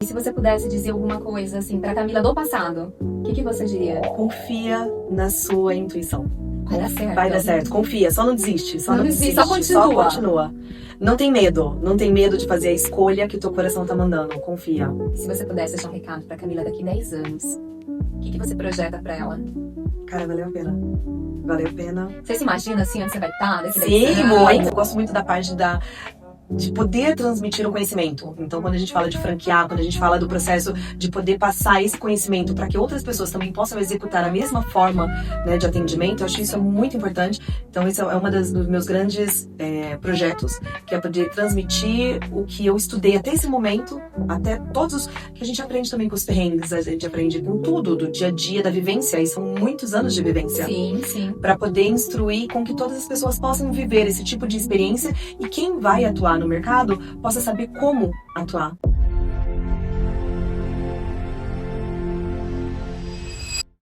E se você pudesse dizer alguma coisa, assim, pra Camila do passado, o que você diria? Confia na sua intuição. Vai dar certo. Vai dar certo, confia, só não desiste, Não desiste, só continua. Não tem medo de fazer a escolha que o teu coração tá mandando, confia. E se você pudesse deixar um recado pra Camila daqui 10 anos, o que você projeta pra ela? Cara, valeu a pena. Valeu a pena. Você se imagina assim, onde você vai estar daqui 10 Sim, anos? muito. Eu gosto muito da parte de poder transmitir o conhecimento. Então, quando a gente fala de franquear, quando a gente fala do processo de poder passar esse conhecimento para que outras pessoas também possam executar a mesma forma, né, de atendimento, eu acho isso muito importante. Então, esse é um dos meus grandes projetos, que é poder transmitir o que eu estudei até esse momento, até todos os que a gente aprende também com os perrengues, a gente aprende com tudo, do dia a dia, da vivência, e são muitos anos de vivência. Sim, sim. Para poder instruir com que todas as pessoas possam viver esse tipo de experiência e quem vai atuar no mercado possa saber como atuar.